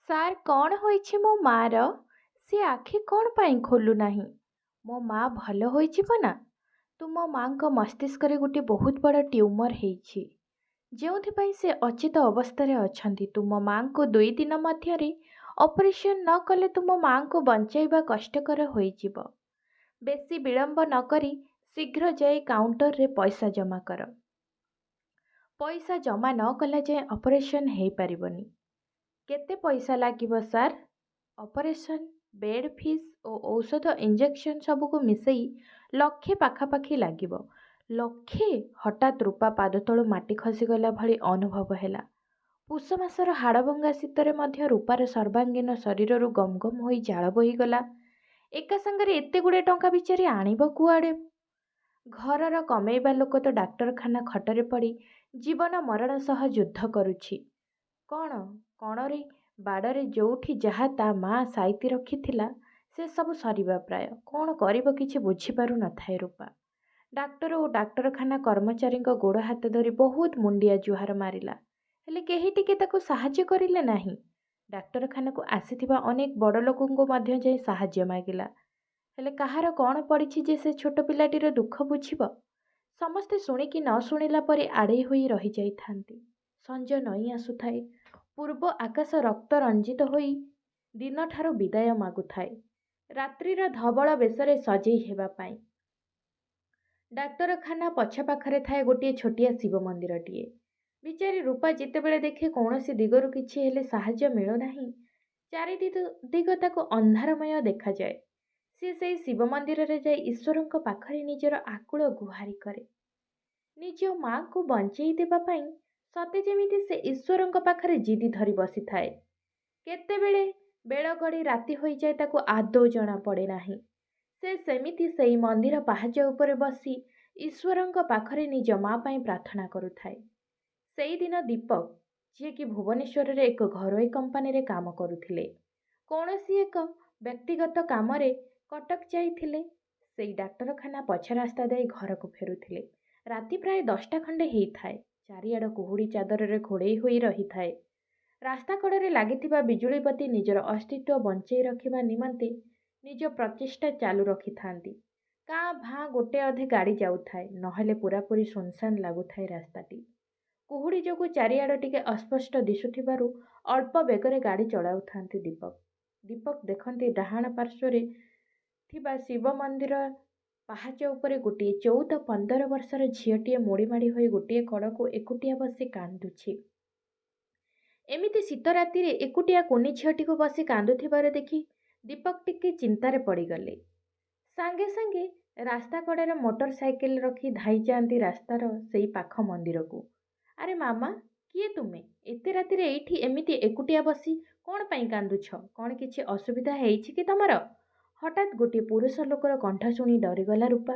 Sir କ'ଣ ହୋଇଛି ମୋ ମା'ର? ସେ ଆଖି କ'ଣ ପାଇଁ ଖୋଲୁନାହିଁ? ମୋ ମା' ଭଲ ହୋଇଯିବ ନା? ତୁମ ମା'ଙ୍କ ମସ୍ତିଷ୍କରେ ଗୋଟିଏ ବହୁତ ବଡ଼ ଟ୍ୟୁମର ହେଇଛି, ଯେଉଁଥିପାଇଁ ସେ ଅଚେତ ଅବସ୍ଥାରେ ଅଛନ୍ତି। ତୁମ ମା'ଙ୍କୁ 2 ଦିନ ମଧ୍ୟରେ ଅପରେସନ୍ ନ କଲେ ତୁମ ମା'ଙ୍କୁ ବଞ୍ଚାଇବା କଷ୍ଟକର ହୋଇଯିବ। ବେଶୀ ବିଳମ୍ବ ନ କରି ଶୀଘ୍ର ଯାଇ କାଉଣ୍ଟରରେ ପଇସା ଜମା କର। ପଇସା ଜମା ନ କଲା ଯାଏ ଅପରେସନ୍ ହେଇପାରିବନି। କେତେ ପଇସା ଲାଗିବ ସାର୍? ଅପରେସନ୍, ବେଡ୍ ଫିସ୍ ଓ ଔଷଧ ଇଞ୍ଜେକ୍ସନ୍ ସବୁକୁ ମିଶେଇ ଲକ୍ଷେ ପାଖାପାଖି ଲାଗିବ। ଲକ୍ଷେ? ହଠାତ୍ ରୂପା ପାଦତଳୁ ମାଟି ଖସିଗଲା ଭଳି ଅନୁଭବ ହେଲା। ପୁଷ ମାସର ହାଡ଼ଭଙ୍ଗା ଶୀତରେ ମଧ୍ୟ ରୂପାର ସର୍ବାଙ୍ଗୀନ ଶରୀରରୁ ଗମ୍ ଗମ୍ ହୋଇ ଝାଳ ବୋହିଗଲା। ଏକା ସାଙ୍ଗରେ ଏତେଗୁଡ଼େ ଟଙ୍କା ବିଚାରି ଆଣିବ କୁଆଡ଼େ? ଘରର କମେଇବା ଲୋକ ତ ଡାକ୍ତରଖାନା ଖଟରେ ପଡ଼ି ଜୀବନ ମରଣ ସହ ଯୁଦ୍ଧ କରୁଛି। କଣରେ ବାଡ଼ରେ ଯୋଉଠି ଯାହା ତା ମା ସାଇତି ରଖିଥିଲା ସେ ସବୁ ସରିବା ପ୍ରାୟ। କ'ଣ କରିବ କିଛି ବୁଝିପାରୁ ନଥାଏ ରୂପା। ଡାକ୍ତର ଓ ଡାକ୍ତରଖାନା କର୍ମଚାରୀଙ୍କ ଗୋଡ଼ ହାତ ଧରି ବହୁତ ମୁଣ୍ଡିଆ ଜୁହାର ମାରିଲା, ହେଲେ କେହି ଟିକେ ତାକୁ ସାହାଯ୍ୟ କରିଲେ ନାହିଁ। ଡାକ୍ତରଖାନାକୁ ଆସିଥିବା ଅନେକ ବଡ଼ ଲୋକଙ୍କୁ ମଧ୍ୟ ଯାଇ ସାହାଯ୍ୟ ମାଗିଲା, ହେଲେ କାହାର କ'ଣ ପଡ଼ିଛି ଯେ ସେ ଛୋଟ ପିଲାଟିର ଦୁଃଖ ବୁଝିବ? ସମସ୍ତେ ଶୁଣିକି ନ ଶୁଣିଲା ପରି ଆଡ଼େଇ ହୋଇ ରହିଯାଇଥାନ୍ତି। ସଞ୍ଜ ନଇଁ ଆସୁଥାଏ। ପୂର୍ବ ଆକାଶ ରକ୍ତ ରଞ୍ଜିତ ହୋଇ ଦିନଠାରୁ ବିଦାୟ ମାଗୁଥାଏ, ରାତ୍ରିର ଧବଳ ବେଶରେ ସଜେଇ ହେବା ପାଇଁ। ଡାକ୍ତରଖାନା ପଛ ପାଖରେ ଥାଏ ଗୋଟିଏ ଛୋଟିଆ ଶିବ ମନ୍ଦିରଟିଏ। ବିଚାରୀ ରୂପା ଯେତେବେଳେ ଦେଖେ କୌଣସି ଦିଗରୁ କିଛି ହେଲେ ସାହାଯ୍ୟ ମିଳୁନାହିଁ, ଚାରିଦିଗ ତାକୁ ଅନ୍ଧାରମୟ ଦେଖାଯାଏ। ସେ ସେଇ ଶିବ ମନ୍ଦିରରେ ଯାଇ ଈଶ୍ୱରଙ୍କ ପାଖରେ ନିଜର ଆକୁଳ ଗୁହାରି କରେ। ନିଜ ମା'କୁ ବଞ୍ଚେଇ ଦେବା ପାଇଁ ସତେ ଯେମିତି ସେ ଈଶ୍ୱରଙ୍କ ପାଖରେ ଜିଦି ଧରି ବସିଥାଏ। କେତେବେଳେ ବେଳ ଗଡ଼ି ରାତି ହୋଇଯାଏ ତାକୁ ଆଦୌ ଜଣା ପଡ଼େ ନାହିଁ। ସେ ସେମିତି ସେଇ ମନ୍ଦିର ପାହାଚ ଉପରେ ବସି ଈଶ୍ୱରଙ୍କ ପାଖରେ ନିଜ ମା ପାଇଁ ପ୍ରାର୍ଥନା କରୁଥାଏ। ସେଇଦିନ ଦୀପକ, ଯିଏକି ଭୁବନେଶ୍ୱରରେ ଏକ ଘରୋଇ କମ୍ପାନୀରେ କାମ କରୁଥିଲେ, କୌଣସି ଏକ ବ୍ୟକ୍ତିଗତ କାମରେ କଟକ ଯାଇଥିଲେ। ସେଇ ଡାକ୍ତରଖାନା ପଛ ରାସ୍ତା ଦେଇ ଘରକୁ ଫେରୁଥିଲେ। ରାତି ପ୍ରାୟ 10ଟା ଖଣ୍ଡେ ହେଇଥାଏ। ଚାରିଆଡ଼ କୁହୁଡ଼ି ଚାଦରରେ ଘୋଡ଼େଇ ହୋଇ ରହିଥାଏ। ରାସ୍ତା କଡ଼ରେ ଲାଗିଥିବା ବିଜୁଳି ବତୀ ନିଜର ଅସ୍ତିତ୍ୱ ବଞ୍ଚେଇ ରଖିବା ନିମନ୍ତେ ନିଜ ପ୍ରଚେଷ୍ଟା ଚାଲୁ ରଖିଥାନ୍ତି। କାଁ ଭାଁ ଗୋଟେ ଅଧେ ଗାଡ଼ି ଯାଉଥାଏ, ନହେଲେ ପୂରାପୂରି ସୁନସାନ୍ ଲାଗୁଥାଏ ରାସ୍ତାଟି। କୁହୁଡ଼ି ଯୋଗୁଁ ଚାରିଆଡ଼ ଟିକେ ଅସ୍ପଷ୍ଟ ଦିଶୁଥିବାରୁ ଅଳ୍ପ ବେଗରେ ଗାଡ଼ି ଚଳାଉଥାନ୍ତି ଦୀପକ। ଦୀପକ ଦେଖନ୍ତି ଡାହାଣ ପାର୍ଶ୍ୱରେ ଥିବା ଶିବ ମନ୍ଦିର ପାହାଚ ଉପରେ ଗୋଟିଏ 14-15 ବର୍ଷର ଝିଅଟିଏ ମୋଡ଼ିମାଡ଼ି ହୋଇ ଗୋଟିଏ କଡ଼କୁ ଏକୁଟିଆ ବସି କାନ୍ଦୁଛି। ଏମିତି ଶୀତ ରାତିରେ ଏକୁଟିଆ କୁନି ଝିଅଟିକୁ ବସି କାନ୍ଦୁଥିବାର ଦେଖି ଦୀପକ ଟିକେ ଚିନ୍ତାରେ ପଡ଼ିଗଲେ। ସାଙ୍ଗେ ସାଙ୍ଗେ ରାସ୍ତା କଡ଼ରେ ମୋଟର ସାଇକେଲ ରଖି ଧାଇଁ ଯାଆନ୍ତି ରାସ୍ତାର ସେଇ ପାଖ ମନ୍ଦିରକୁ। ଆରେ ମାମା, କିଏ ତୁମେ? ଏତେ ରାତିରେ ଏଇଠି ଏମିତି ଏକୁଟିଆ ବସି କ'ଣ ପାଇଁ କାନ୍ଦୁଛ? କ'ଣ କିଛି ଅସୁବିଧା ହେଇଛି କି ତମର? ହଠାତ୍ ଗୋଟିଏ ପୁରୁଷ ଲୋକର କଣ୍ଠ ଶୁଣି ଡରିଗଲା ରୂପା।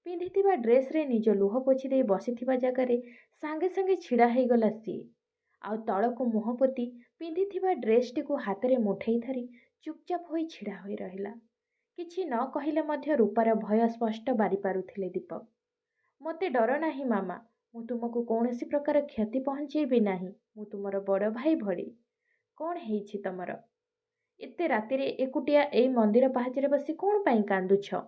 ପିନ୍ଧିଥିବା ଡ୍ରେସ୍ରେ ନିଜ ଲୁହ ପୋଛି ଦେଇ ବସିଥିବା ଜାଗାରେ ସାଙ୍ଗେ ସାଙ୍ଗେ ଛିଡ଼ା ହେଇଗଲା ସିଏ। ଆଉ ତଳକୁ ମୁହଁ ପୋତି ପିନ୍ଧିଥିବା ଡ୍ରେସ୍ଟିକୁ ହାତରେ ମୁଠେଇ ଧରି ଚୁପଚାପ ହୋଇ ଛିଡ଼ା ହୋଇ ରହିଲା। କିଛି ନ କହିଲେ ମଧ୍ୟ ରୂପାର ଭୟ ସ୍ପଷ୍ଟ ବାରିପାରୁଥିଲେ ଦୀପକ। ମୋତେ ଡର ନାହିଁ ମାମା, ମୁଁ ତୁମକୁ କୌଣସି ପ୍ରକାର କ୍ଷତି ପହଞ୍ଚେଇବି ନାହିଁ। ମୁଁ ତୁମର ବଡ଼ ଭାଇ ଭଳି। କ'ଣ ହେଇଛି ତମର? ଏତେ ରାତିରେ ଏକୁଟିଆ ଏଇ ମନ୍ଦିର ପାହାଚରେ ବସି କ'ଣ ପାଇଁ କାନ୍ଦୁଛ?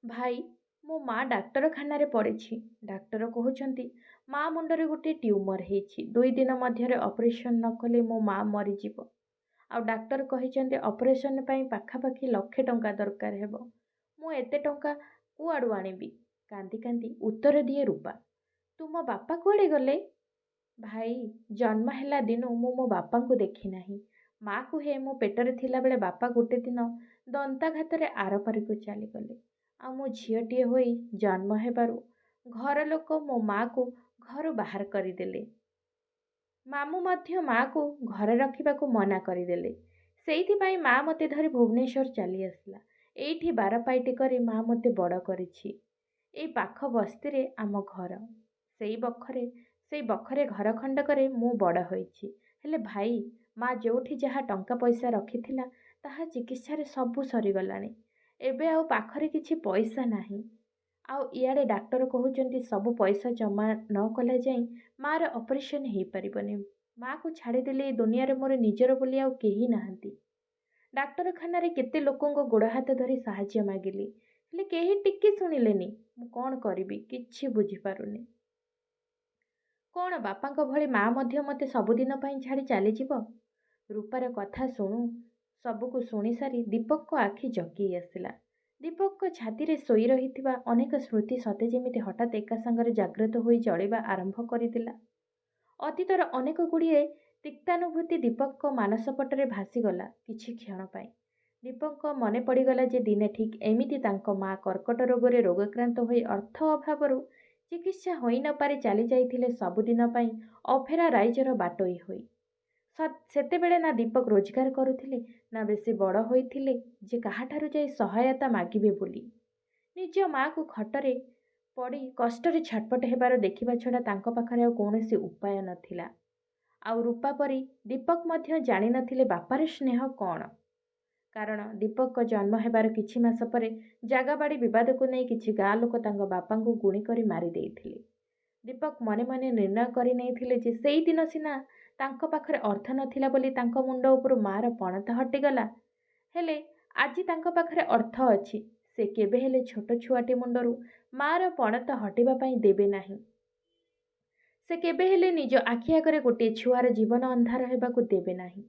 ଭାଇ, ମୋ ମା ଡାକ୍ତରଖାନାରେ ପଡ଼ିଛି। ଡାକ୍ତର କହୁଛନ୍ତି ମା ମୁଣ୍ଡରେ ଗୋଟିଏ ଟ୍ୟୁମର ହେଇଛି। 2 ଦିନ ମଧ୍ୟରେ ଅପରେସନ୍ ନ କଲେ ମୋ ମା ମରିଯିବ। ଆଉ ଡାକ୍ତର କହିଛନ୍ତି ଅପରେସନ୍ ପାଇଁ ପାଖାପାଖି ଲକ୍ଷେ ଟଙ୍କା ଦରକାର ହେବ। ମୁଁ ଏତେ ଟଙ୍କା କୁଆଡ଼ୁ ଆଣିବି? କାନ୍ଦି କାନ୍ଦି ଉତ୍ତର ଦିଏ ରୂପା। ତୁମ ବାପା କୁଆଡ଼େ ଗଲେ? ଭାଇ, ଜନ୍ମ ହେଲା ଦିନୁ ମୁଁ ମୋ ବାପାଙ୍କୁ ଦେଖି ନାହିଁ। ମା କୁହେ ମୋ ପେଟରେ ଥିଲାବେଳେ ବାପା ଗୋଟେ ଦିନ ଦନ୍ତାଘାତରେ ଆରପାରିକୁ ଚାଲିଗଲେ। ଆଉ ମୁଁ ଝିଅଟିଏ ହୋଇ ଜନ୍ମ ହେବାରୁ ଘର ଲୋକ ମୋ ମା'କୁ ଘରୁ ବାହାର କରିଦେଲେ। ମାମୁଁ ମଧ୍ୟ ମା'କୁ ଘରେ ରଖିବାକୁ ମନା କରିଦେଲେ। ସେଇଥିପାଇଁ ମା ମୋତେ ଧରି ଭୁବନେଶ୍ୱର ଚାଲି ଆସିଲା। ଏଇଠି ବାରପାଇଟି କରି ମା ମୋତେ ବଡ଼ କରିଛି। ଏଇ ପାଖ ବସ୍ତିରେ ଆମ ଘର। ସେଇ ବଖରେ ଘର ଖଣ୍ଡକରେ ମୁଁ ବଡ଼ ହୋଇଛି। ହେଲେ ଭାଇ, ମା ଯୋଉଠି ଯାହା ଟଙ୍କା ପଇସା ରଖିଥିଲା ତାହା ଚିକିତ୍ସାରେ ସବୁ ସରିଗଲାଣି। ଏବେ ଆଉ ପାଖରେ କିଛି ପଇସା ନାହିଁ। ଆଉ ଇଆଡ଼େ ଡାକ୍ତର କହୁଛନ୍ତି ସବୁ ପଇସା ଜମା ନ କଲା ଯାଏଁ ମା'ର ଅପରେସନ୍ ହେଇପାରିବନି। ମାଆକୁ ଛାଡ଼ିଦେଲେ ଏ ଦୁନିଆରେ ମୋର ନିଜର ବୋଲି ଆଉ କେହି ନାହାନ୍ତି। ଡାକ୍ତରଖାନାରେ କେତେ ଲୋକଙ୍କ ଗୋଡ଼ ହାତ ଧରି ସାହାଯ୍ୟ ମାଗିଲି, ହେଲେ କେହି ଟିକେ ଶୁଣିଲେନି। ମୁଁ କ'ଣ କରିବି କିଛି ବୁଝିପାରୁନି। କ'ଣ ବାପାଙ୍କ ଭଳି ମା ମଧ୍ୟ ମୋତେ ସବୁଦିନ ପାଇଁ ଛାଡ଼ି ଚାଲିଯିବ? ରୂପାର କଥା ସବୁକୁ ଶୁଣିସାରି ଦୀପକଙ୍କ ଆଖି ଜକେଇ ଆସିଲା। ଦୀପକଙ୍କ ଛାତିରେ ଶୋଇ ରହିଥିବା ଅନେକ ସ୍ମୃତି ସତେ ଯେମିତି ହଠାତ୍ ଏକା ସାଙ୍ଗରେ ଜାଗ୍ରତ ହୋଇ ଜଳିବା ଆରମ୍ଭ କରିଦେଲା। ଅତୀତର ଅନେକ ଗୁଡ଼ିଏ ତିକ୍ତାନୁଭୂତି ଦୀପକଙ୍କ ମାନସପଟରେ ଭାସିଗଲା କିଛି କ୍ଷଣ ପାଇଁ। ଦୀପକଙ୍କ ମନେ ପଡ଼ିଗଲା ଯେ ଦିନେ ଠିକ୍ ଏମିତି ତାଙ୍କ ମା କର୍କଟ ରୋଗରେ ରୋଗାକ୍ରାନ୍ତ ହୋଇ ଅର୍ଥ ଅଭାବରୁ ଚିକିତ୍ସା ହୋଇ ନ ପାରି ଚାଲି ଯାଇଥିଲେ ସବୁଦିନ ପାଇଁ ଅଫେରା ରାଇଜର ବାଟୋଇ ହୋଇ। ସେତେବେଳେ ନା ଦୀପକ ରୋଜଗାର କରୁଥିଲେ, ନା ବେଶୀ ବଡ଼ ହୋଇଥିଲେ ଯେ କାହାଠାରୁ ଯାଇ ସହାୟତା ମାଗିବେ ବୋଲି। ନିଜ ମାଆକୁ ଖଟରେ ପଡ଼ି କଷ୍ଟରେ ଛଟପଟ ହେବାର ଦେଖିବା ଛଡ଼ା ତାଙ୍କ ପାଖରେ ଆଉ କୌଣସି ଉପାୟ ନଥିଲା। ଆଉ ରୂପା ପରି ଦୀପକ ମଧ୍ୟ ଜାଣିନଥିଲେ ବାପାର ସ୍ନେହ କ'ଣ। କାରଣ ଦୀପକଙ୍କ ଜନ୍ମ ହେବାର କିଛି ମାସ ପରେ ଜାଗାବାଡ଼ି ବିବାଦକୁ ନେଇ କିଛି ଗାଁ ଲୋକ ତାଙ୍କ ବାପାଙ୍କୁ ଗୁଣି କରି ମାରି ଦେଇଥିଲେ। ଦୀପକ ମନେ ମନେ ନିର୍ଣ୍ଣୟ କରି ନେଇଥିଲେ ଯେ ସେଇଦିନ ସିନା ତାଙ୍କ ପାଖରେ ଅର୍ଥ ନଥିଲା ବୋଲି ତାଙ୍କ ମୁଣ୍ଡ ଉପରୁ ମାଆର ପଣତ ହଟିଗଲା, ହେଲେ ଆଜି ତାଙ୍କ ପାଖରେ ଅର୍ଥ ଅଛି। ସେ କେବେ ହେଲେ ଛୋଟ ଛୁଆଟି ମୁଣ୍ଡରୁ ମାଆର ପଣତ ହଟିବା ପାଇଁ ଦେବେ ନାହିଁ। ସେ କେବେ ହେଲେ ନିଜ ଆଖି ଆଗରେ ଗୋଟିଏ ଛୁଆର ଜୀବନ ଅନ୍ଧାର ହେବାକୁ ଦେବେ ନାହିଁ।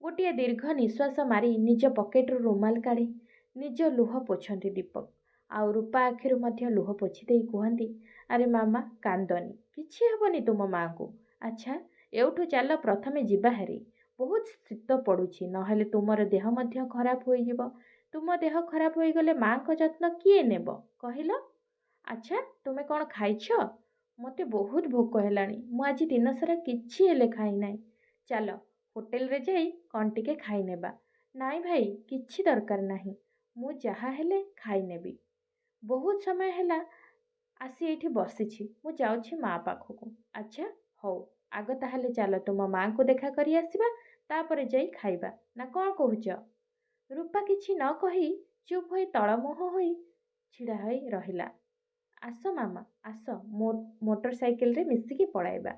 ଗୋଟିଏ ଦୀର୍ଘ ନିଶ୍ୱାସ ମାରି ନିଜ ପକେଟରୁ ରୁମାଲ କାଢ଼ି ନିଜ ଲୁହ ପୋଛନ୍ତି ଦୀପକ। ଆଉ ରୂପା ଆଖିରୁ ମଧ୍ୟ ଲୁହ ପୋଛି ଦେଇ କୁହନ୍ତି, ଆରେ ମାମା କାନ୍ଦନି, କିଛି ହେବନି ତୁମ ମାଆଙ୍କୁ। ଆଚ୍ଛା ଏଉଠୁ ଚାଲ ପ୍ରଥମେ ଯିବା ହେରି। ବହୁତ ଶୀତ ପଡ଼ୁଛି, ନହେଲେ ତୁମର ଦେହ ମଧ୍ୟ ଖରାପ ହୋଇଯିବ। ତୁମ ଦେହ ଖରାପ ହୋଇଗଲେ ମାଆଙ୍କ ଯତ୍ନ କିଏ ନେବ କହିଲ? ଆଚ୍ଛା ତୁମେ କ'ଣ ଖାଇଛ? ମୋତେ ବହୁତ ଭୋକ ହେଲାଣି। ମୁଁ ଆଜି ଦିନସାରା କିଛି ହେଲେ ଖାଇନାହିଁ। ଚାଲ ହୋଟେଲରେ ଯାଇ କ'ଣ ଟିକେ ଖାଇନେବା। ନାଇଁ ଭାଇ, କିଛି ଦରକାର ନାହିଁ, ମୁଁ ଯାହା ହେଲେ ଖାଇନେବି। ବହୁତ ସମୟ ହେଲା ଆସି ଏଇଠି ବସିଛି, ମୁଁ ଯାଉଛି ମା ପାଖକୁ। ଆଚ୍ଛା ହଉ, ଆଗ ତାହେଲେ ଚାଲ ତୁମ ମାଆଙ୍କୁ ଦେଖା କରି ଆସିବା, ତାପରେ ଯାଇ ଖାଇବା, ନା କ'ଣ କହୁଛ? ରୂପା କିଛି ନ କହି ଚୁପ୍ ହୋଇ ତଳମୁହଁ ହୋଇ ଛିଡ଼ା ହୋଇ ରହିଲା। ଆସ ମାମା ଆସ, ମୋଟର ସାଇକେଲରେ ମିଶିକି ପଳାଇବା।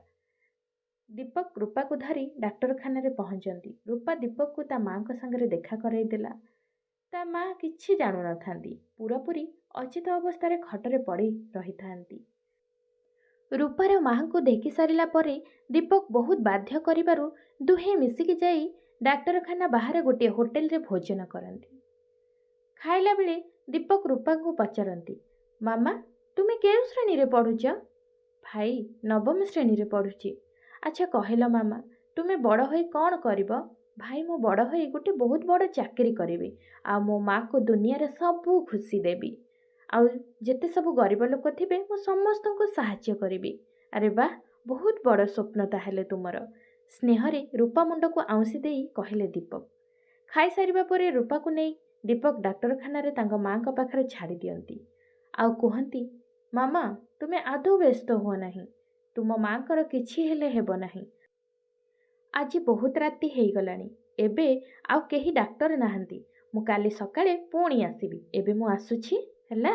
ଦୀପକ ରୂପାକୁ ଧରି ଡାକ୍ତରଖାନାରେ ପହଞ୍ଚନ୍ତି। ରୂପା ଦୀପକକୁ ତା ମାଆଙ୍କ ସାଙ୍ଗରେ ଦେଖା କରାଇଦେଲା। ତା ମାଆ କିଛି ଜାଣୁନଥାନ୍ତି, ପୁରାପୁରି ଅଚେତ ଅବସ୍ଥାରେ ଖଟରେ ପଡ଼ି ରହିଥାନ୍ତି। ରୂପାର ମାଆଙ୍କୁ ଦେଖି ସାରିଲା ପରେ ଦୀପକ ବହୁତ ବାଧ୍ୟ କରିବାରୁ ଦୁହେଁ ମିଶିକି ଯାଇ ଡାକ୍ତରଖାନା ବାହାରେ ଗୋଟିଏ ହୋଟେଲରେ ଭୋଜନ କରନ୍ତି। ଖାଇଲା ବେଳେ ଦୀପକ ରୂପାଙ୍କୁ ପଚାରନ୍ତି, ମାମା ତୁମେ କେଉଁ ଶ୍ରେଣୀରେ ପଢ଼ୁଛ? ଭାଇ ନବମ ଶ୍ରେଣୀରେ ପଢ଼ୁଛି। ଆଚ୍ଛା କହିଲ ମାମା, ତୁମେ ବଡ଼ ହୋଇ କ'ଣ କରିବ? ଭାଇ ମୁଁ ବଡ଼ ହୋଇ ଗୋଟେ ବହୁତ ବଡ଼ ଚାକିରି କରିବି, ଆଉ ମୋ ମାଆକୁ ଦୁନିଆରେ ସବୁ ଖୁସି ଦେବି। ଆଉ ଯେତେ ସବୁ ଗରିବ ଲୋକ ଥିବେ ମୁଁ ସମସ୍ତଙ୍କୁ ସାହାଯ୍ୟ କରିବି। ଆରେ ବାଃ, ବହୁତ ବଡ଼ ସ୍ୱପ୍ନ ତାହେଲେ ତୁମର। ସ୍ନେହରେ ରୂପା ମୁଣ୍ଡକୁ ଆଉଁସି ଦେଇ କହିଲେ ଦୀପକ। ଖାଇସାରିବା ପରେ ରୂପାକୁ ନେଇ ଦୀପକ ଡାକ୍ତରଖାନାରେ ତାଙ୍କ ମାଆଙ୍କ ପାଖରେ ଛାଡ଼ି ଦିଅନ୍ତି। ଆଉ କୁହନ୍ତି, ମାମା ତୁମେ ଆଦୌ ବ୍ୟସ୍ତ ହୁଅ ନାହିଁ, ତୁମ ମାଆଙ୍କର କିଛି ହେଲେ ହେବ ନାହିଁ। ଆଜି ବହୁତ ରାତି ହେଇଗଲାଣି, ଏବେ ଆଉ କେହି ଡାକ୍ତର ନାହାନ୍ତି। ମୁଁ କାଲି ସକାଳେ ପୁଣି ଆସିବି। ଏବେ ମୁଁ ଆସୁଛି ହେଲା।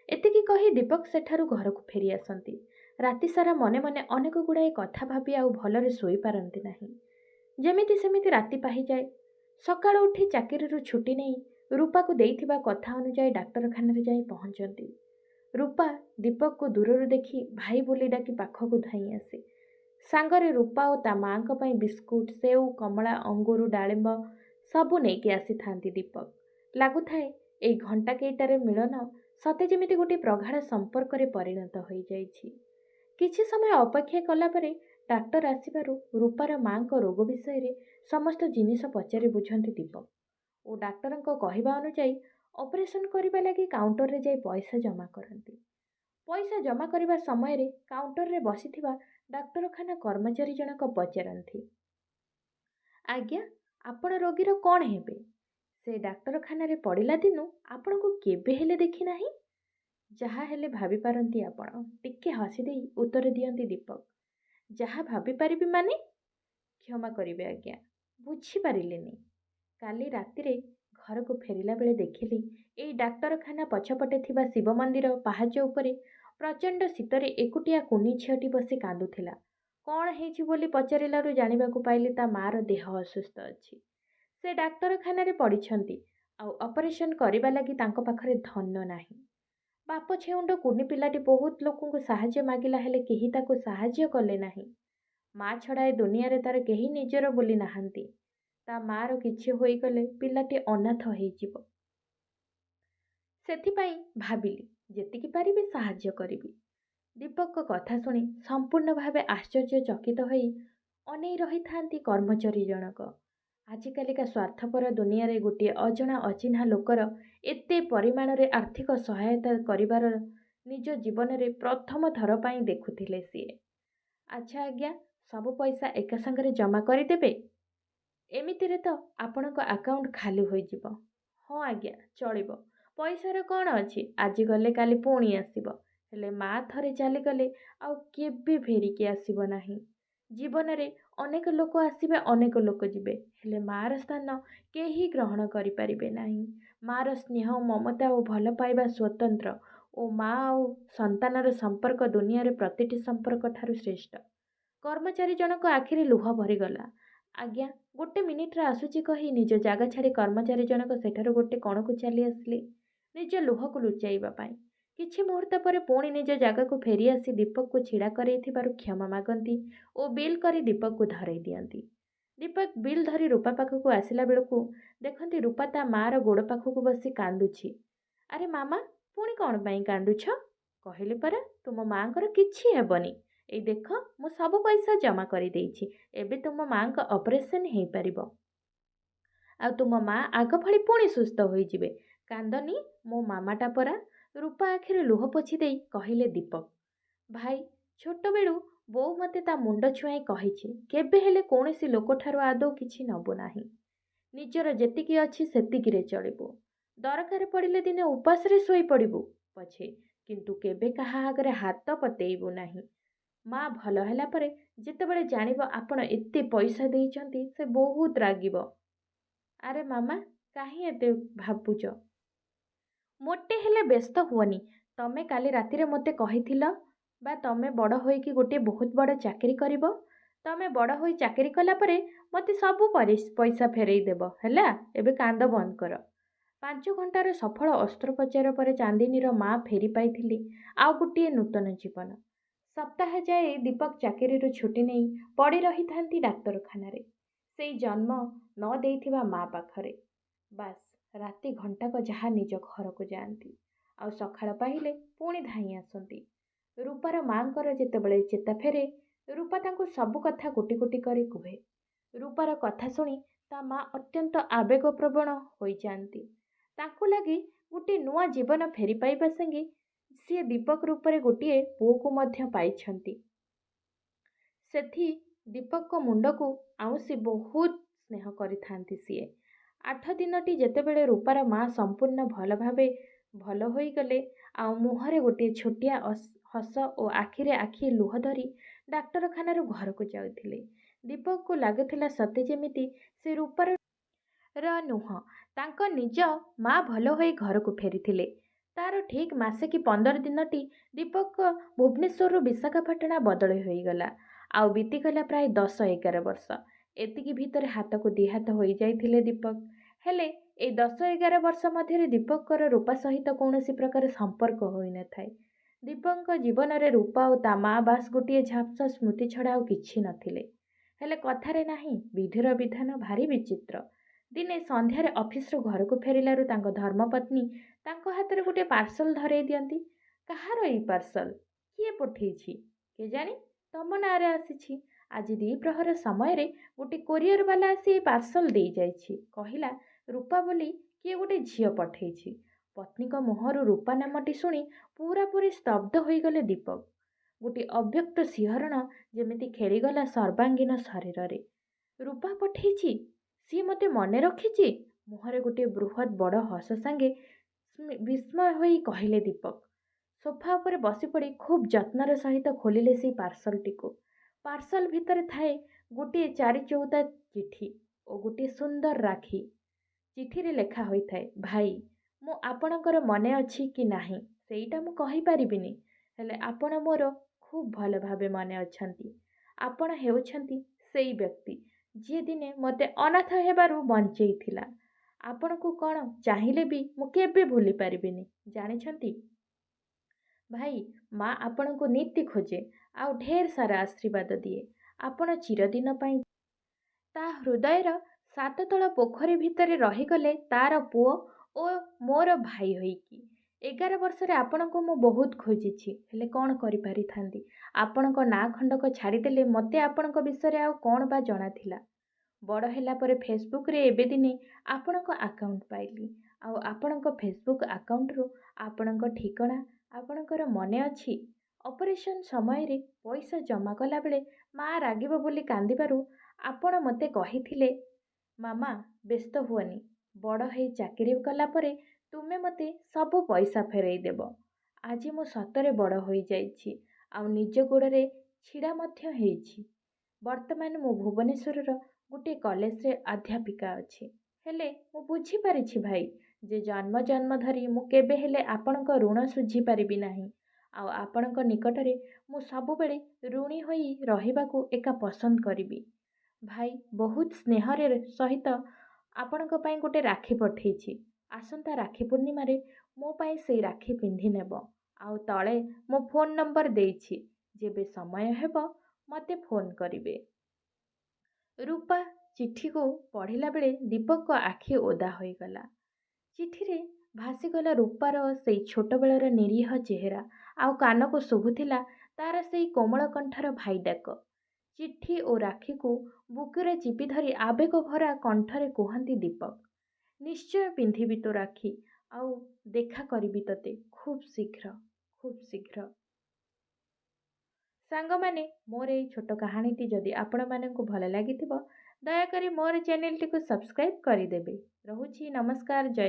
ଏତିକି କହି ଦୀପକ ସେଠାରୁ ଘରକୁ ଫେରି ଆସନ୍ତି। ରାତି ସାରା ମନେ ମନେ ଅନେକ ଗୁଡ଼ାଏ କଥା ଭାବି ଆଉ ଭଲରେ ଶୋଇପାରନ୍ତି ନାହିଁ। ଯେମିତି ସେମିତି ରାତି ପାହିଯାଏ। ସକାଳୁ ଉଠି ଚାକିରିରୁ ଛୁଟି ନେଇ ରୂପାକୁ ଦେଇଥିବା କଥା ଅନୁଯାୟୀ ଡାକ୍ତରଖାନାରେ ଯାଇ ପହଞ୍ଚନ୍ତି। ରୂପା ଦୀପକକୁ ଦୂରରୁ ଦେଖି ଭାଇ ବୋଲି ଡାକି ପାଖକୁ ଧାଇଁ ଆସେ। ସାଙ୍ଗରେ ରୂପା ଓ ତା ମାଆଙ୍କ ପାଇଁ ବିସ୍କୁଟ, ସେଉ, କମଳା, ଅଙ୍ଗୁର, ଡାଳିମ୍ବ ସବୁ ନେଇକି ଆସିଥାନ୍ତି ଦୀପକ। ଲାଗୁଥାଏ ଏଇ ଘଣ୍ଟା କେଇଟାରେ ମିଳନ ସତେ ଯେମିତି ଗୋଟିଏ ପ୍ରଗାଢ଼ ସମ୍ପର୍କରେ ପରିଣତ ହୋଇଯାଇଛି। କିଛି ସମୟ ଅପେକ୍ଷା କଲା ପରେ ଡାକ୍ତର ଆସିବାରୁ ରୂପାର ମାଆଙ୍କ ରୋଗ ବିଷୟରେ ସମସ୍ତ ଜିନିଷ ପଚାରି ବୁଝନ୍ତି ଦୀପକ ଓ ଡାକ୍ତରଙ୍କ କହିବା ଅନୁଯାୟୀ ଅପରେସନ୍ କରିବା ଲାଗି କାଉଣ୍ଟରରେ ଯାଇ ପଇସା ଜମା କରନ୍ତି। ପଇସା ଜମା କରିବା ସମୟରେ କାଉଣ୍ଟରରେ ବସିଥିବା ଡାକ୍ତରଖାନା କର୍ମଚାରୀ ଜଣକ ପଚାରନ୍ତି, ଆଜ୍ଞା ଆପଣ ରୋଗୀର କ'ଣ ହେବେ? ସେ ଡାକ୍ତରଖାନାରେ ପଡ଼ିଲା ଦିନୁ ଆପଣଙ୍କୁ କେବେ ହେଲେ ଦେଖି ନାହିଁ। ଯାହା ହେଲେ ଭାବିପାରନ୍ତି ଆପଣ, ଟିକେ ହସି ଦେଇ ଉତ୍ତର ଦିଅନ୍ତି ଦୀପକ। ଯାହା ଭାବିପାରିବି ମାନେ? କ୍ଷମା କରିବେ ଆଜ୍ଞା, ବୁଝିପାରିଲେନି। କାଲି ରାତିରେ ଘରକୁ ଫେରିଲା ବେଳେ ଦେଖିଲି ଏଇ ଡାକ୍ତରଖାନା ପଛପଟେ ଥିବା ଶିବ ମନ୍ଦିର ପାହାଚ ଉପରେ ପ୍ରଚଣ୍ଡ ଶୀତରେ ଏକୁଟିଆ କୁନି ଝିଅଟି ବସି କାନ୍ଦୁଥିଲା। କ'ଣ ହେଇଛି ବୋଲି ପଚାରିଲାରୁ ଜାଣିବାକୁ ପାଇଲି ତା ମାଆର ଦେହ ଅସୁସ୍ଥ ଅଛି। ସେ ଡାକ୍ତରଖାନାରେ ପଡ଼ିଛନ୍ତି, ଆଉ ଅପରେସନ୍ କରିବା ଲାଗି ତାଙ୍କ ପାଖରେ ଧନ ନାହିଁ। ବାପ ଛେଉଣ୍ଡ କୁନି ପିଲାଟି ବହୁତ ଲୋକଙ୍କୁ ସାହାଯ୍ୟ ମାଗିଲା, ହେଲେ କେହି ତାକୁ ସାହାଯ୍ୟ କଲେ ନାହିଁ। ମା ଛଡ଼ା ଏ ଦୁନିଆରେ ତାର କେହି ନିଜର ବୋଲି ନାହାନ୍ତି। ତା ମାଆର କିଛି ହୋଇଗଲେ ପିଲାଟି ଅନାଥ ହେଇଯିବ। ସେଥିପାଇଁ ଭାବିଲି ଯେତିକି ପାରିବି ସାହାଯ୍ୟ କରିବି। ଦୀପକଙ୍କ କଥା ଶୁଣି ସମ୍ପୂର୍ଣ୍ଣ ଭାବେ ଆଶ୍ଚର୍ଯ୍ୟଚକିତ ହୋଇ ଅନେଇ ରହିଥାନ୍ତି କର୍ମଚାରୀ ଜଣକ। ଆଜିକାଲିକା ସ୍ୱାର୍ଥପର ଦୁନିଆରେ ଗୋଟିଏ ଅଜଣା ଅଚିହ୍ନା ଲୋକର ଏତେ ପରିମାଣରେ ଆର୍ଥିକ ସହାୟତା କରିବାର ନିଜ ଜୀବନରେ ପ୍ରଥମ ଥର ପାଇଁ ଦେଖୁଥିଲେ ସିଏ। ଆଚ୍ଛା ଆଜ୍ଞା, ସବୁ ପଇସା ଏକା ସାଙ୍ଗରେ ଜମା କରିଦେବେ? ଏମିତିରେ ତ ଆପଣଙ୍କ ଆକାଉଣ୍ଟ ଖାଲି ହୋଇଯିବ। ହଁ ଆଜ୍ଞା, ଚଳିବ। ପଇସାର କ'ଣ ଅଛି, ଆଜି ଗଲେ କାଲି ପୁଣି ଆସିବ। ହେଲେ ମା ଥରେ ଚାଲିଗଲେ ଆଉ କେବେ ଫେରିକି ଆସିବ ନାହିଁ। ଜୀବନରେ ଅନେକ ଲୋକ ଆସିବେ, ଅନେକ ଲୋକ ଯିବେ, ହେଲେ ମାର ସ୍ଥାନ କେହି ଗ୍ରହଣ କରିପାରିବେ ନାହିଁ। ମାର ସ୍ନେହ, ମମତା ଓ ଭଲ ପାଇବା ସ୍ୱତନ୍ତ୍ର ଓ ମା ଆଉ ସନ୍ତାନର ସମ୍ପର୍କ ଦୁନିଆରେ ପ୍ରତିଟି ସମ୍ପର୍କ ଠାରୁ ଶ୍ରେଷ୍ଠ। କର୍ମଚାରୀ ଜଣକ ଆଖିରେ ଲୁହ ଭରିଗଲା। ଆଜ୍ଞା, ଗୋଟେ ମିନିଟ୍ରେ ଆସୁଛି କହି ନିଜ ଜାଗା ଛାଡ଼ି କର୍ମଚାରୀ ଜଣକ ସେଠାରୁ ଗୋଟେ କଣକୁ ଚାଲି ଆସିଲେ ନିଜ ଲୁହକୁ ଲୁଚାଇବା ପାଇଁ। କିଛି ମୁହୂର୍ତ୍ତ ପରେ ପୁଣି ନିଜ ଜାଗାକୁ ଫେରି ଆସି ଦୀପକକୁ ଛିଡ଼ା କରେଇଥିବାରୁ କ୍ଷମା ମାଗନ୍ତି ଓ ବିଲ୍ କରି ଦୀପକକୁ ଧରେଇ ଦିଅନ୍ତି। ଦୀପକ ବିଲ୍ ଧରି ରୂପା ପାଖକୁ ଆସିଲା ବେଳକୁ ଦେଖନ୍ତି ରୂପା ତା ମାଆର ଗୋଡ଼ ପାଖକୁ ବସି କାନ୍ଦୁଛି। ଆରେ ମାମା, ପୁଣି କ'ଣ ପାଇଁ କାନ୍ଦୁଛ? କହିଲି ପରା ତୁମ ମାଆଙ୍କର କିଛି ହେବନି। ଏଇ ଦେଖ, ମୁଁ ସବୁ ପଇସା ଜମା କରିଦେଇଛି। ଏବେ ତୁମ ମାଆଙ୍କ ଅପରେସନ୍ ହେଇପାରିବ ଆଉ ତୁମ ମା ଆଗ ଭଳି ପୁଣି ସୁସ୍ଥ ହୋଇଯିବେ। କାନ୍ଦନି, ମୋ ମାମାଟା ପରା। ରୂପା ଆଖିରେ ଲୁହ ପୋଛି ଦେଇ କହିଲେ ଦୀପକ। ଭାଇ, ଛୋଟବେଳୁ ବୋଉ ମୋତେ ତା ମୁଣ୍ଡ ଛୁଆଇଁ କହିଛି, କେବେ ହେଲେ କୌଣସି ଲୋକଠାରୁ ଆଦୌ କିଛି ନେବୁ ନାହିଁ। ନିଜର ଯେତିକି ଅଛି ସେତିକିରେ ଚଳିବୁ। ଦରକାର ପଡ଼ିଲେ ଦିନେ ଉପାସରେ ଶୋଇପଡ଼ିବୁ ପଛେ, କିନ୍ତୁ କେବେ କାହା ଆଗରେ ହାତ ପତେଇବୁ ନାହିଁ। ମା ଭଲ ହେଲା ପରେ ଯେତେବେଳେ ଜାଣିବ ଆପଣ ଏତେ ପଇସା ଦେଇଛନ୍ତି, ସେ ବହୁତ ରାଗିବ। ଆରେ ମାମା, କାହିଁ ଏତେ ଭାବୁଛ? ମୋଟେ ହେଲେ ବ୍ୟସ୍ତ ହୁଅନି। ତମେ କାଲି ରାତିରେ ମୋତେ କହିଥିଲ ବା ତମେ ବଡ଼ ହୋଇକି ଗୋଟିଏ ବହୁତ ବଡ଼ ଚାକିରି କରିବ। ତମେ ବଡ଼ ହୋଇ ଚାକିରି କଲା ପରେ ମୋତେ ସବୁ ପଇସା ଫେରେଇ ଦେବ, ହେଲା? ଏବେ କାନ୍ଦ ବନ୍ଦ କର। 5 ଘଣ୍ଟାର ସଫଳ ଅସ୍ତ୍ରୋପଚାର ପରେ ଚାନ୍ଦିନୀର ମା ଫେରି ପାଇଥିଲେ ଆଉ ଗୋଟିଏ ନୂତନ ଜୀବନ। ସପ୍ତାହ ଯାଏ ଦୀପକ ଚାକିରିରୁ ଛୁଟି ନେଇ ପଡ଼ି ରହିଥାନ୍ତି ଡାକ୍ତରଖାନାରେ, ସେଇ ଜନ୍ମ ନ ଦେଇଥିବା ମା ପାଖରେ। ବାସ୍, ରାତି ଘଣ୍ଟାକ ଯାହା ନିଜ ଘରକୁ ଯାଆନ୍ତି, ଆଉ ସକାଳ ପାହିଲେ ପୁଣି ଧାଇଁ ଆସନ୍ତି। ରୂପାର ମାଙ୍କର ଯେତେବେଳେ ଚେତା ଫେରେ, ରୂପା ତାଙ୍କୁ ସବୁ କଥା ଗୋଟି ଗୋଟି କରି କୁହେ। ରୂପାର କଥା ଶୁଣି ତା ମା ଅତ୍ୟନ୍ତ ଆବେଗପ୍ରବଣ ହୋଇଯାଆନ୍ତି। ତାଙ୍କୁ ଲାଗି ଗୋଟିଏ ନୂଆ ଜୀବନ ଫେରି ପାଇବା ସାଙ୍ଗେ ସିଏ ଦୀପକ ରୂପରେ ଗୋଟିଏ ପୁଅକୁ ମଧ୍ୟ ପାଇଛନ୍ତି। ସେଠି ଦୀପକଙ୍କ ମୁଣ୍ଡକୁ ଆଉଁସି ବହୁତ ସ୍ନେହ କରିଥାନ୍ତି ସିଏ। 8 ଦିନଟି ଯେତେବେଳେ ରୂପାର ମା ସମ୍ପୂର୍ଣ୍ଣ ଭଲ ଭାବେ ଭଲ ହୋଇଗଲେ, ଆଉ ମୁହଁରେ ଗୋଟିଏ ଛୋଟିଆ ହସ ଓ ଆଖିରେ ଆଖିଏ ଲୁହ ଧରି ଡାକ୍ତରଖାନାରୁ ଘରକୁ ଯାଉଥିଲେ, ଦୀପକକୁ ଲାଗୁଥିଲା ସତେ ଯେମିତି ସେ ରୂପାର ନୁହଁ, ତାଙ୍କ ନିଜ ମା ଭଲ ହୋଇ ଘରକୁ ଫେରିଥିଲେ। ତାର ଠିକ୍ ମାସେ କି 15 ଦିନଟି ଦୀପକ ଭୁବନେଶ୍ୱରରୁ ବିଶାଖାପାଟଣା ବଦଳି ହୋଇଗଲା। ଆଉ ବିତିଗଲା ପ୍ରାୟ 10-11 ବର୍ଷ। ଏତିକି ଭିତରେ ହାତକୁ ଦିହାତ ହୋଇଯାଇଥିଲେ ଦୀପକ। ହେଲେ ଏଇ 10-11 ବର୍ଷ ମଧ୍ୟରେ ଦୀପକଙ୍କର ରୂପା ସହିତ କୌଣସି ପ୍ରକାର ସମ୍ପର୍କ ହୋଇନଥାଏ। ଦୀପକଙ୍କ ଜୀବନରେ ରୂପା ଓ ତା ମା ବାସ୍ ଗୋଟିଏ ଝାପ୍ସା ସ୍ମୃତି ଛଡ଼ା ଆଉ କିଛି ନଥିଲେ। ହେଲେ କଥାରେ ନାହିଁ, ବିଧିର ବିଧାନ ଭାରି ବିଚିତ୍ର। ଦିନେ ସନ୍ଧ୍ୟାରେ ଅଫିସରୁ ଘରକୁ ଫେରିଲାରୁ ତାଙ୍କ ଧର୍ମପତ୍ନୀ ତାଙ୍କ ହାତରେ ଗୋଟିଏ ପାର୍ସଲ ଧରେଇ ଦିଅନ୍ତି। କାହାର ଏଇ ପାର୍ସଲ? କିଏ ପଠେଇଛି କେଜାଣି? ତମ ନାଁରେ ଆସିଛି। ଆଜି ଦ୍ୱିପ୍ରହର ସମୟରେ ଗୋଟିଏ କୋରିଅର ବାଲା ଆସି ଏଇ ପାର୍ସଲ ଦେଇଯାଇଛି। କହିଲା ରୂପା ବୋଲି କିଏ ଗୋଟେ ଝିଅ ପଠେଇଛି। ପତ୍ନୀଙ୍କ ମୁହଁରୁ ରୂପା ନାମଟି ଶୁଣି ପୁରାପୁରି ସ୍ତବ୍ଧ ହୋଇଗଲେ ଦୀପକ। ଗୋଟିଏ ଅବ୍ୟକ୍ତ ଶିହରଣ ଯେମିତି ଖେଳିଗଲା ସର୍ବାଙ୍ଗୀନ ଶରୀରରେ। ରୂପା ପଠେଇଛି? ସିଏ ମୋତେ ମନେ ରଖିଛି? ମୁହଁରେ ଗୋଟିଏ ବୃହତ୍ ବଡ଼ ହସ ସାଙ୍ଗେ ବିସ୍ମୟ ହୋଇ କହିଲେ ଦୀପକ। ସୋଫା ଉପରେ ବସିପଡ଼ି ଖୁବ୍ ଯତ୍ନର ସହିତ ଖୋଲିଲେ ସେଇ ପାର୍ସଲଟିକୁ। ପାର୍ସଲ ଭିତରେ ଥାଏ ଗୋଟିଏ 4 ଚଉତା ଚିଠି ଓ ଗୋଟିଏ ସୁନ୍ଦର ରାକ୍ଷୀ। ଚିଠିରେ ଲେଖା ହୋଇଥାଏ, ଭାଇ, ମୁଁ ଆପଣଙ୍କର ମନେ ଅଛି କି ନାହିଁ ସେଇଟା ମୁଁ କହିପାରିବିନି, ହେଲେ ଆପଣ ମୋର ଖୁବ୍ ଭଲ ଭାବେ ମନେ ଅଛନ୍ତି। ଆପଣ ହେଉଛନ୍ତି ସେଇ ବ୍ୟକ୍ତି ଯିଏ ଦିନେ ମୋତେ ଅନାଥ ହେବାରୁ ବଞ୍ଚେଇଥିଲା। ଆପଣଙ୍କୁ କ'ଣ ଚାହିଁଲେ ବି ମୁଁ କେବେ ଭୁଲି ପାରିବିନି। ଜାଣିଛନ୍ତି ଭାଇ, ମା ଆପଣଙ୍କୁ ନୀତି ଖୋଜେ ଆଉ ଢେର ସାରା ଆଶୀର୍ବାଦ ଦିଏ। ଆପଣ ଚିରଦିନ ପାଇଁ ତା ହୃଦୟର ସାତତଳ ପୋଖରୀ ଭିତରେ ରହିଗଲେ ତାର ପୁଅ ଓ ମୋର ଭାଇ ହୋଇକି। 11 ବର୍ଷରେ ଆପଣଙ୍କୁ ମୁଁ ବହୁତ ଖୋଜିଛି, ହେଲେ କ'ଣ କରିପାରିଥାନ୍ତି। ଆପଣଙ୍କ ନାଁ ଖଣ୍ଡକ ଛାଡ଼ିଦେଲେ ମୋତେ ଆପଣଙ୍କ ବିଷୟରେ ଆଉ କ'ଣ ବା ଜଣାଥିଲା। ବଡ଼ ହେଲା ପରେ ଫେସବୁକ୍ରେ ଏବେ ଦିନେ ଆପଣଙ୍କ ଆକାଉଣ୍ଟ ପାଇଲି। ଆଉ ଆପଣଙ୍କ ଫେସବୁକ୍ ଆକାଉଣ୍ଟରୁ ଆପଣଙ୍କ ଠିକଣା ଆପଣଙ୍କର ମନେ ଅଛି? ଅପରେସନ୍ ସମୟରେ ପଇସା ଜମା କଲାବେଳେ ମା ରାଗିବ ବୋଲି କାନ୍ଦିବାରୁ ଆପଣ ମୋତେ କହିଥିଲେ, ମାମା ବ୍ୟସ୍ତ ହୁଅନି, ବଡ଼ ହେଇ ଚାକିରି କଲା ପରେ ତୁମେ ମୋତେ ସବୁ ପଇସା ଫେରେଇ ଦେବ। ଆଜି ମୁଁ ସତରେ ବଡ଼ ହୋଇଯାଇଛି ଆଉ ନିଜ ଗୋଡ଼ରେ ଛିଡ଼ା ମଧ୍ୟ ହେଇଛି। ବର୍ତ୍ତମାନ ମୁଁ ଭୁବନେଶ୍ୱରର ଗୋଟିଏ କଲେଜରେ ଅଧ୍ୟାପିକା ଅଛି। ହେଲେ ମୁଁ ବୁଝିପାରିଛି ଭାଇ ଯେ ଜନ୍ମ ଜନ୍ମ ଧରି ମୁଁ କେବେ ହେଲେ ଆପଣଙ୍କ ଋଣ ଶୁଝି ପାରିବି ନାହିଁ। ଆଉ ଆପଣଙ୍କ ନିକଟରେ ମୁଁ ସବୁବେଳେ ଋଣୀ ହୋଇ ରହିବାକୁ ଏକା ପସନ୍ଦ କରିବି। ଭାଇ, ବହୁତ ସ୍ନେହରେ ସହିତ ଆପଣଙ୍କ ପାଇଁ ଗୋଟେ ରାକ୍ଷୀ ପଠେଇଛି। ଆସନ୍ତା ରାକ୍ଷୀ ପୂର୍ଣ୍ଣିମାରେ ମୋ ପାଇଁ ସେଇ ରାକ୍ଷୀ ପିନ୍ଧି ନେବ। ଆଉ ତଳେ ମୋ ଫୋନ୍ ନମ୍ବର ଦେଇଛି, ଯେବେ ସମୟ ହେବ ମୋତେ ଫୋନ୍ କରିବେ। ରୂପା ଚିଠିକୁ ପଢ଼ିଲା ବେଳେ ଦୀପକଙ୍କ ଆଖି ଓଦା ହୋଇଗଲା। ଚିଠିରେ ଭାସିଗଲା ରୂପାର ସେଇ ଛୋଟବେଳର ନିରୀହ ଚେହେରା, ଆଉ କାନକୁ ଶୁଭୁଥିଲା ତାର ସେଇ କୋମଳ କଣ୍ଠର ଭାଇ ଡାକ। ଚିଠି ଓ ରାକ୍ଷୀକୁ ବୁକୁରେ ଚିପି ଧରି ଆବେଗ ଭରା କଣ୍ଠରେ କୁହନ୍ତି ଦୀପକ, ନିଶ୍ଚୟ ପିନ୍ଧିବି ତୋ ରାକ୍ଷୀ ଆଉ ଦେଖା କରିବି ତତେ ଖୁବ୍ ଶୀଘ୍ର, ଖୁବ୍ ଶୀଘ୍ର। ସାଙ୍ଗମାନେ, ମୋର ଏଇ ଛୋଟ କାହାଣୀଟି ଯଦି ଆପଣମାନଙ୍କୁ ଭଲ ଲାଗିଥିବ, ଦୟାକରି ମୋର ଚ୍ୟାନେଲଟିକୁ ସବସ୍କ୍ରାଇବ୍ କରିଦେବେ। ରହୁଛି, ନମସ୍କାର, ଜୟ